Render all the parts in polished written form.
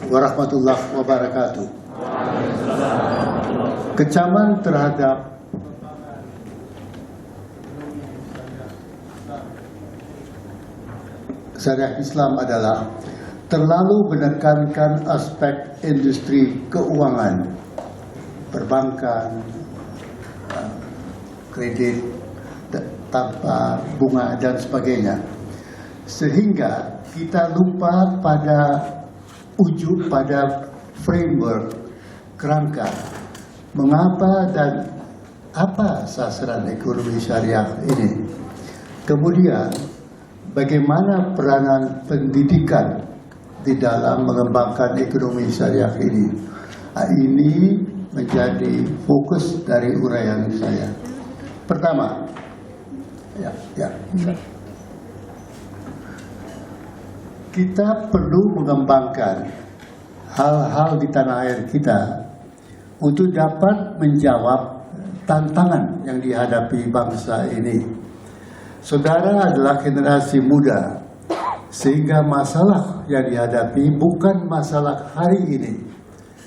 Warahmatullahi wabarakatuh. Kecaman terhadap syariah Islam adalah terlalu menekankan aspek industri keuangan, perbankan, kredit tanpa bunga dan sebagainya, sehingga kita lupa pada framework, kerangka mengapa dan apa sasaran ekonomi syariah ini. Kemudian bagaimana peranan pendidikan di dalam mengembangkan ekonomi syariah ini. Ini menjadi fokus dari uraian saya. Pertama, kita perlu mengembangkan hal-hal di tanah air kita untuk dapat menjawab tantangan yang dihadapi bangsa ini. Saudara adalah generasi muda, sehingga masalah yang dihadapi bukan masalah hari ini,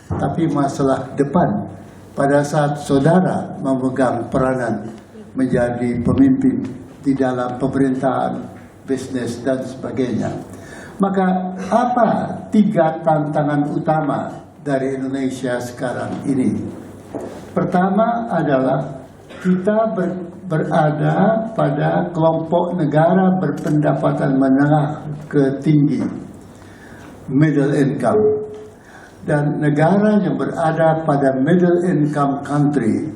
tapi masalah depan pada saat saudara memegang peranan menjadi pemimpin di dalam pemerintahan, bisnis, dan sebagainya. Maka apa 3 tantangan utama dari Indonesia sekarang ini? Pertama adalah kita berada pada kelompok negara berpendapatan menengah ke tinggi, middle income. Dan negara yang berada pada middle income country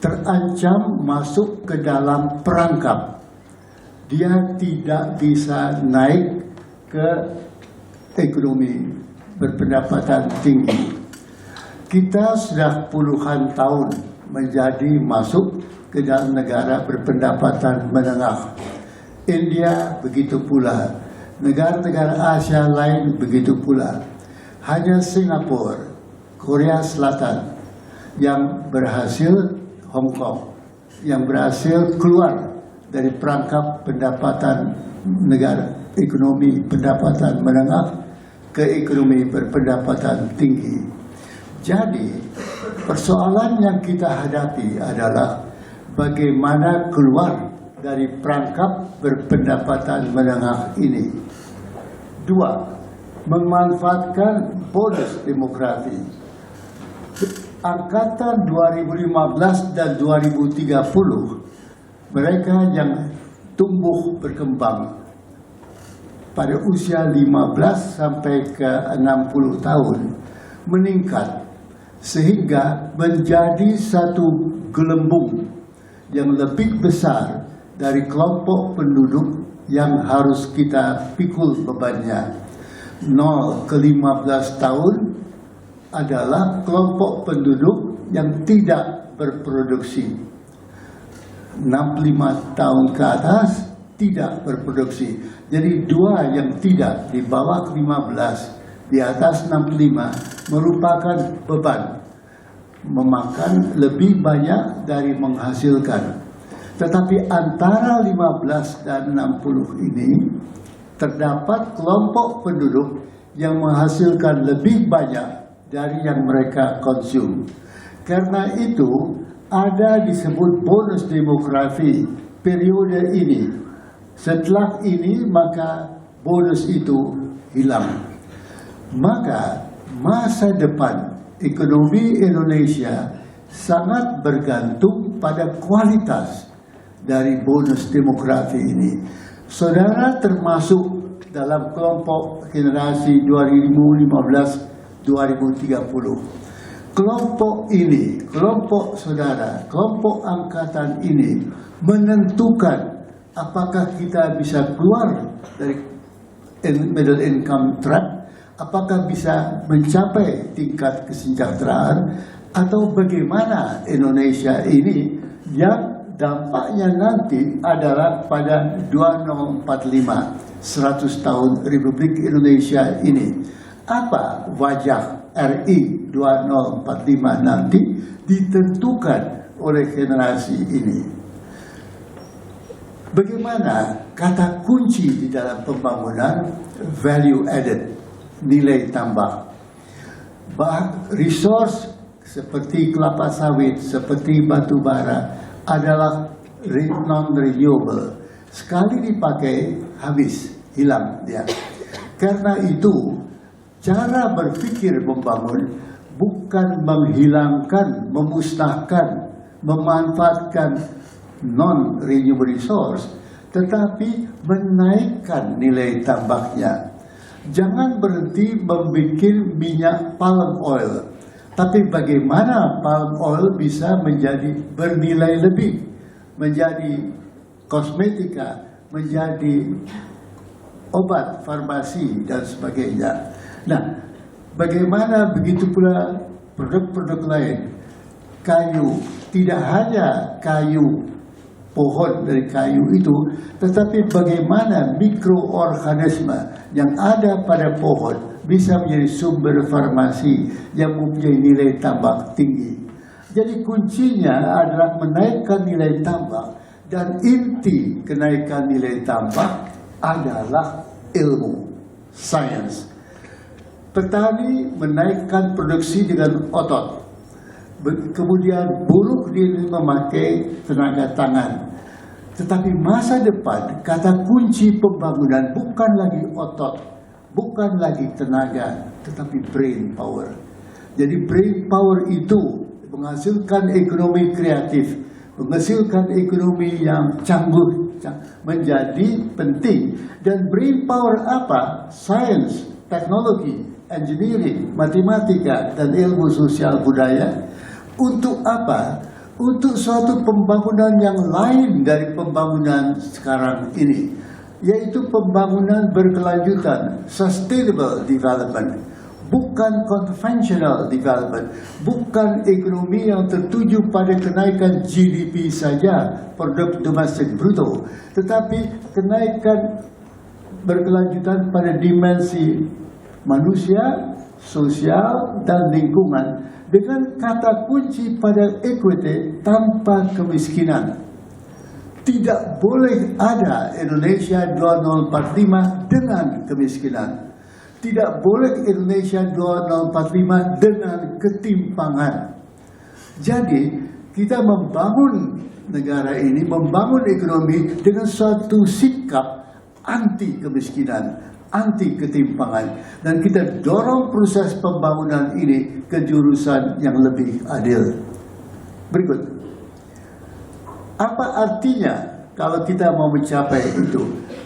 terancam masuk ke dalam perangkap. Dia tidak bisa naik ke ekonomi berpendapatan tinggi. Kita sudah puluhan tahun menjadi masuk ke dalam negara berpendapatan menengah. India begitu pula, negara-negara Asia lain begitu pula. Hanya Singapura, Korea Selatan yang berhasil, Hong Kong yang berhasil keluar dari perangkap pendapatan negara ekonomi pendapatan menengah ke ekonomi berpendapatan tinggi. Jadi persoalan yang kita hadapi adalah bagaimana keluar dari perangkap berpendapatan menengah ini. 2, memanfaatkan bonus demografi. Angkatan 2015 dan 2030, mereka yang tumbuh berkembang pada usia 15 sampai ke 60 tahun meningkat sehingga menjadi satu gelembung yang lebih besar dari kelompok penduduk yang harus kita pikul bebannya. 0 ke 15 tahun adalah kelompok penduduk yang tidak berproduksi. 65 tahun ke atas tidak berproduksi. Jadi 2 yang tidak, di bawah 15, di atas 65, merupakan beban, memakan lebih banyak dari menghasilkan. Tetapi antara 15 dan 60 ini terdapat kelompok penduduk yang menghasilkan lebih banyak dari yang mereka konsum. Karena itu ada disebut bonus demografi periode ini. Setelah ini maka bonus itu hilang. Maka masa depan ekonomi Indonesia sangat bergantung pada kualitas dari bonus demografi ini. Saudara termasuk dalam kelompok generasi 2015-2030. Kelompok ini, kelompok saudara, kelompok angkatan ini menentukan apakah kita bisa keluar dari middle income trap, apakah bisa mencapai tingkat kesejahteraan, atau bagaimana Indonesia ini yang dampaknya nanti adalah pada 2045, 100 tahun Republik Indonesia ini. Apa wajah RI 2045 nanti ditentukan oleh generasi ini. Bagaimana kata kunci di dalam pembangunan value added. nilai tambah. Resource seperti kelapa sawit, seperti batu bara adalah non-renewable. Sekali dipakai, habis, hilang dia. Karena itu, cara berpikir membangun bukan menghilangkan, memusnahkan, memanfaatkan non-renewable resource, tetapi menaikkan nilai tambahnya. Jangan berhenti membuat minyak palm oil, tapi bagaimana palm oil bisa menjadi bernilai lebih, menjadi kosmetika, menjadi obat, farmasi, dan sebagainya. Nah, bagaimana begitu pula produk-produk lain? Kayu, tidak hanya kayu, pohon dari kayu itu, tetapi bagaimana mikroorganisme yang ada pada pohon bisa menjadi sumber farmasi yang mempunyai nilai tambah tinggi. Jadi kuncinya adalah menaikkan nilai tambah, dan inti kenaikan nilai tambah adalah ilmu, sains. Petani menaikkan produksi dengan otot. Kemudian buruh dia memakai tenaga tangan. Tetapi masa depan, kata kunci pembangunan bukan lagi otot, bukan lagi tenaga, tetapi brain power. Jadi brain power itu menghasilkan ekonomi kreatif, menghasilkan ekonomi yang canggih, menjadi penting. Dan brain power apa? Sains, teknologi, engineering, matematika, dan ilmu sosial budaya. Untuk apa? Untuk suatu pembangunan yang lain dari pembangunan sekarang ini, yaitu pembangunan berkelanjutan, sustainable development, bukan conventional development, bukan ekonomi yang tertuju pada kenaikan GDP saja, produk domestik bruto, tetapi kenaikan berkelanjutan pada dimensi manusia, sosial, dan lingkungan, dengan kata kunci pada equity tanpa kemiskinan. Tidak boleh ada Indonesia 2045 dengan kemiskinan. Tidak boleh Indonesia 2045 dengan ketimpangan. Jadi kita membangun negara ini, membangun ekonomi dengan suatu sikap anti kemiskinan, anti ketimpangan, dan kita dorong proses pembangunan ini ke jurusan yang lebih adil. Berikut, apa artinya kalau kita mau mencapai itu?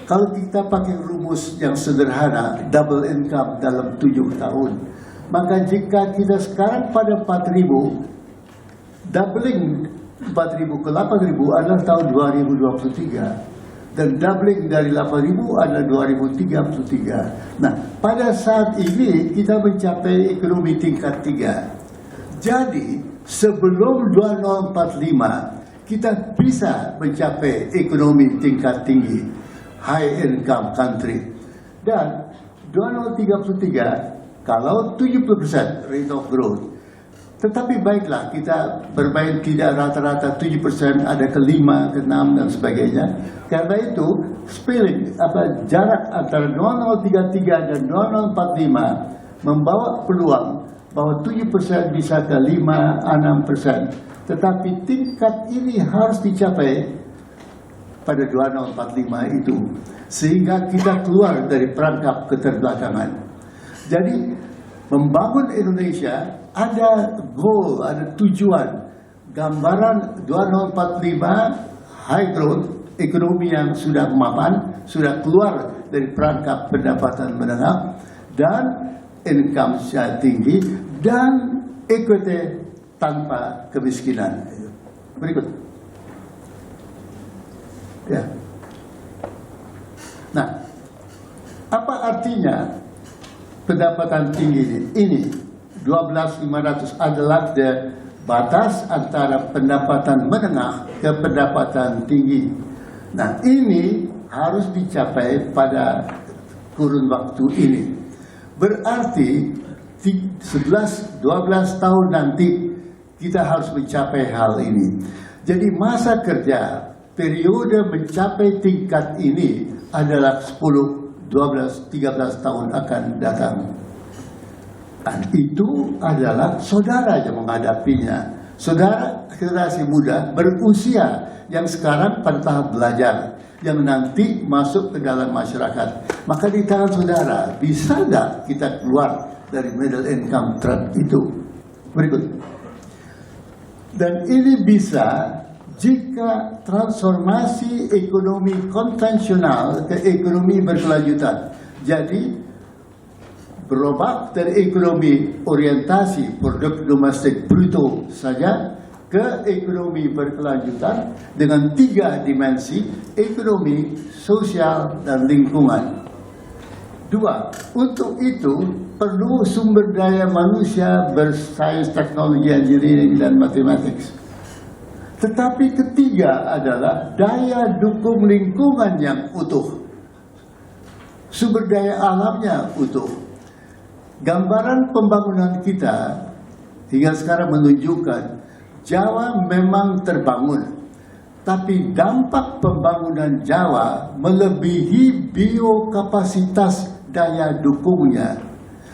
Kalau kita pakai rumus yang sederhana, double income dalam 7 tahun, maka jika kita sekarang pada 4.000, doubling 4.000 ke 8.000 adalah tahun 2023. Dan doubling dari 8.000 adalah 2033. Nah, pada saat ini kita mencapai ekonomi tingkat 3. Jadi, sebelum 2045, kita bisa mencapai ekonomi tingkat tinggi, high income country. Dan 2033, kalau 70% rate of growth, tetapi baiklah kita bermain tidak rata-rata 7%, ada ke 5, ke 6 dan sebagainya. Karena itu spilling jarak antara 2033 dan 2045 membawa peluang bahwa 7% bisa ke 5-6%. Tetapi tingkat ini harus dicapai pada 2045 itu, sehingga kita keluar dari perangkap keterbelakangan. Jadi membangun Indonesia ada goal, ada tujuan. Gambaran 2045 high growth, ekonomi yang sudah mapan, sudah keluar dari perangkap pendapatan menengah, dan income yang tinggi, dan equity tanpa kemiskinan. Berikut. Ya. Nah, apa artinya pendapatan tinggi ini? 12.500 adalah batas antara pendapatan menengah ke pendapatan tinggi. Nah, ini harus dicapai pada kurun waktu ini. Berarti 11-12 tahun nanti kita harus mencapai hal ini. Jadi masa kerja periode mencapai tingkat ini adalah 10 12-13 tahun akan datang. Dan itu adalah saudara yang menghadapinya. Saudara generasi muda berusia yang sekarang pada tahap belajar, yang nanti masuk ke dalam masyarakat. Maka di tangan saudara, bisa tidak kita keluar dari middle income trap itu? Berikut. Dan ini bisa jika transformasi ekonomi konvensional ke ekonomi berkelanjutan. Jadi berubah dari ekonomi orientasi produk domestik bruto saja ke ekonomi berkelanjutan dengan 3 dimensi: ekonomi, sosial, dan lingkungan. 2. Untuk itu perlu sumber daya manusia bersains, teknologi, engineering, dan matematik. Tetapi ketiga adalah daya dukung lingkungan yang utuh. Sumber daya alamnya utuh. Gambaran pembangunan kita hingga sekarang menunjukkan Jawa memang terbangun, tapi dampak pembangunan Jawa melebihi biokapasitas daya dukungnya.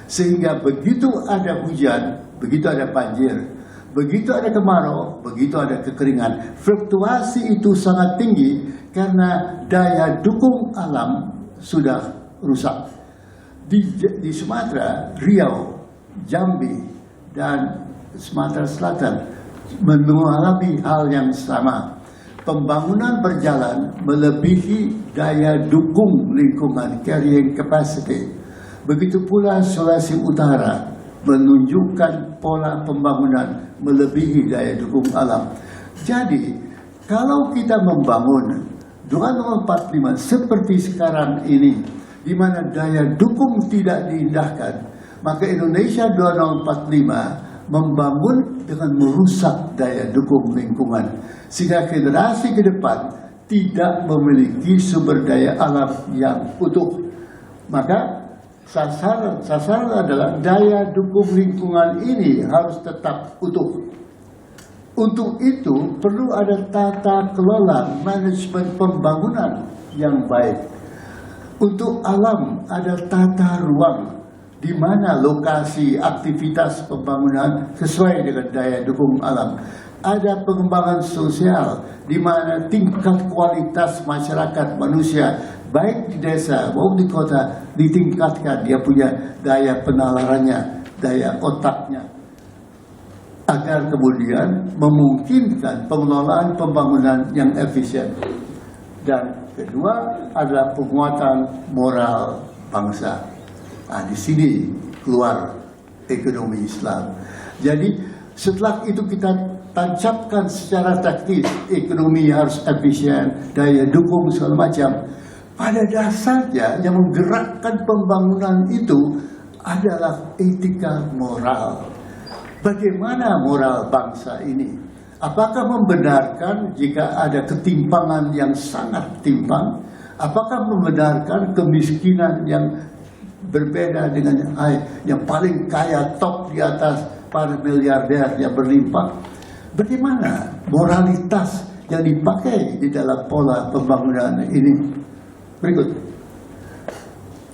Sehingga begitu ada hujan, begitu ada banjir, begitu ada kemarau, begitu ada kekeringan, fluktuasi itu sangat tinggi karena daya dukung alam sudah rusak. Di Sumatera, Riau, Jambi, dan Sumatera Selatan mengalami hal yang sama. Pembangunan berjalan melebihi daya dukung lingkungan, carrying capacity. Begitu pula Sulawesi Utara menunjukkan pola pembangunan melebihi daya dukung alam. Jadi, kalau kita membangun 2045 seperti sekarang ini, di mana daya dukung tidak diindahkan, maka Indonesia 2045 membangun dengan merusak daya dukung lingkungan, sehingga generasi ke depan tidak memiliki sumber daya alam yang utuh. Maka sasaran adalah daya dukung lingkungan ini harus tetap utuh. Untuk itu perlu ada tata kelola manajemen pembangunan yang baik. Untuk alam ada tata ruang di mana lokasi aktivitas pembangunan sesuai dengan daya dukung alam. Ada pengembangan sosial di mana tingkat kualitas masyarakat manusia baik di desa maupun di kota ditingkatkan, dia punya daya penalarannya, daya otaknya, agar kemudian memungkinkan pengelolaan pembangunan yang efisien. Dan kedua adalah penguatan moral bangsa. Nah, di sini keluar ekonomi Islam. Jadi setelah itu kita tancapkan secara taktis, ekonomi harus efisien, daya dukung segala macam. Pada dasarnya yang menggerakkan pembangunan itu adalah etika moral. Bagaimana moral bangsa ini? Apakah membenarkan jika ada ketimpangan yang sangat timpang? Apakah membenarkan kemiskinan yang berbeda dengan yang paling kaya, top di atas para miliarder yang berlimpah? Bagaimana moralitas yang dipakai di dalam pola pembangunan ini? Berikut.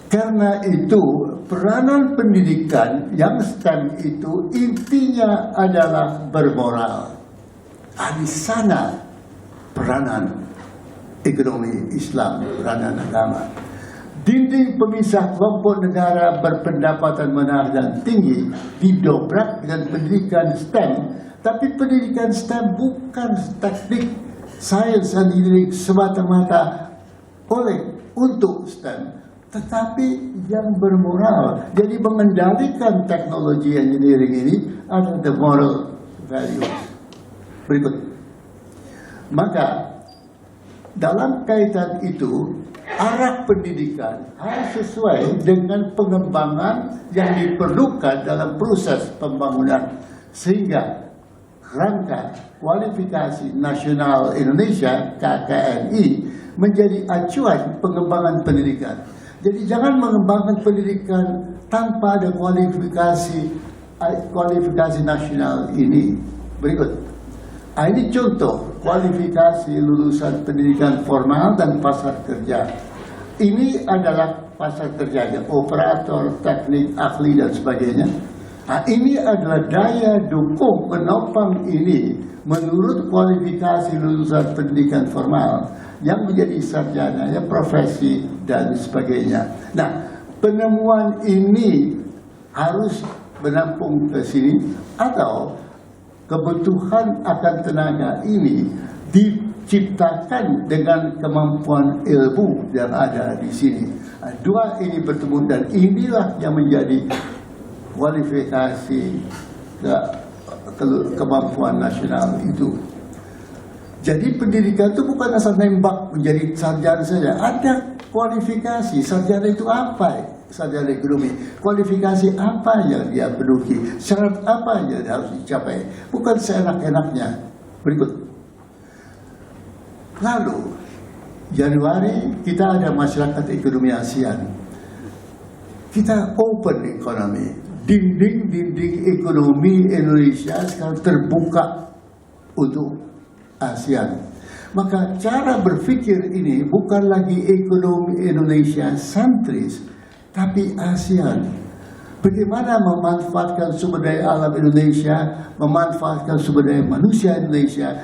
Karena itu peranan pendidikan yang STEM itu intinya adalah bermoral. Di sana peranan ekonomi Islam, peranan agama. Dinding pemisah kelompok negara berpendapatan menengah dan tinggi didobrak dengan pendidikan STEM. Tapi pendidikan STEM bukan teknik, sains, engineering semata-mata untuk STEM, tetapi yang bermoral. Jadi mengendalikan teknologi engineering ini adalah the moral values. Berikut. Maka dalam kaitan itu arah pendidikan harus sesuai dengan pengembangan yang diperlukan dalam proses pembangunan, sehingga rangka kualifikasi nasional Indonesia KKNI menjadi acuan pengembangan pendidikan. Jadi jangan mengembangkan pendidikan tanpa ada kualifikasi nasional ini. Berikut. Ini contoh kualifikasi lulusan pendidikan formal dan pasar kerja. Ini adalah pasar kerjanya, operator, teknik, ahli dan sebagainya. Nah, ini adalah daya dukung penopang ini menurut kualifikasi lulusan pendidikan formal yang menjadi sarjana, ya profesi dan sebagainya. Nah, penemuan ini harus menampung ke sini atau kebutuhan akan tenaga ini diciptakan dengan kemampuan ilmu yang ada di sini. Nah, dua ini bertemu dan inilah yang menjadi kualifikasi kemampuan nasional itu. Jadi pendidikan itu bukan asal nembak menjadi sarjana saja. Ada kualifikasi. Sarjana itu apa? Sarjana ekonomi. Kualifikasi apa yang dia penuhi? Syarat apa yang harus dicapai? Bukan seenak-enaknya. Berikut. Lalu, Januari kita ada masyarakat ekonomi ASEAN. Kita open economy. Dinding-dinding ekonomi Indonesia sekarang terbuka untuk ASEAN. Maka cara berpikir ini bukan lagi ekonomi Indonesia sentris, tapi ASEAN. Bagaimana memanfaatkan sumber daya alam Indonesia, memanfaatkan sumber daya manusia Indonesia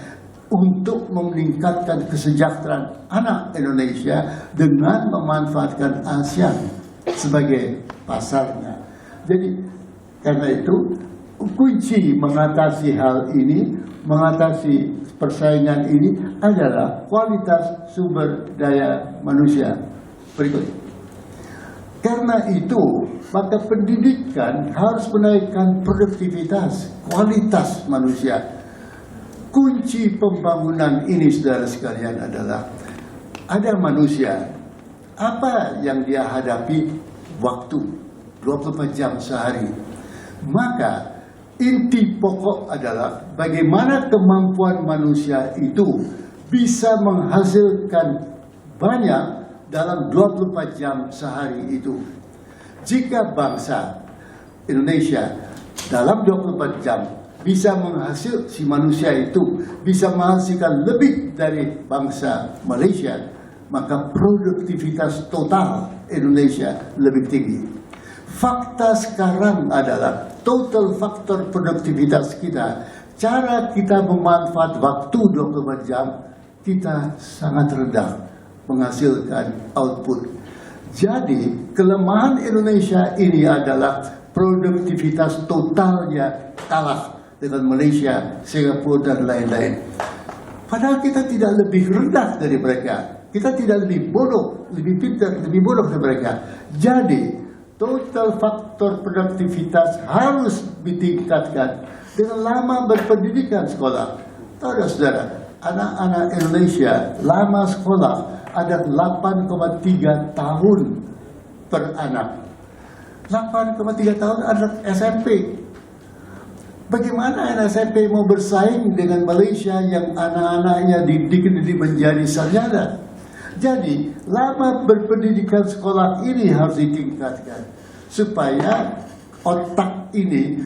untuk meningkatkan kesejahteraan anak Indonesia dengan memanfaatkan ASEAN sebagai pasarnya. Jadi karena itu kunci mengatasi hal ini, mengatasi persaingan ini adalah kualitas sumber daya manusia. Berikut. Karena itu, maka pendidikan harus menaikkan produktivitas, kualitas manusia. Kunci pembangunan ini, saudara sekalian, adalah ada manusia. Apa yang dia hadapi waktu 24 jam sehari. Maka inti pokok adalah bagaimana kemampuan manusia itu bisa menghasilkan banyak dalam 24 jam sehari itu. Jika bangsa Indonesia dalam 24 jam bisa menghasilkan, si manusia itu bisa menghasilkan lebih dari bangsa Malaysia, maka produktivitas total Indonesia lebih tinggi. Fakta sekarang adalah total faktor produktivitas kita, cara kita memanfaat waktu 24 jam, kita sangat rendah menghasilkan output. Jadi kelemahan Indonesia ini adalah produktivitas totalnya kalah dengan Malaysia, Singapura dan lain-lain. Padahal kita tidak lebih rendah dari mereka. Kita tidak lebih bodoh, lebih pintar, lebih bodoh dari mereka. Jadi total faktor produktivitas harus ditingkatkan dengan lama berpendidikan sekolah. Tahu saudara, anak-anak Indonesia lama sekolah ada 8,3 tahun per anak. 8,3 tahun anak SMP. Bagaimana anak SMP mau bersaing dengan Malaysia yang anak-anaknya dididik menjadi sarjana? Jadi, lama berpendidikan sekolah ini harus ditingkatkan supaya otak ini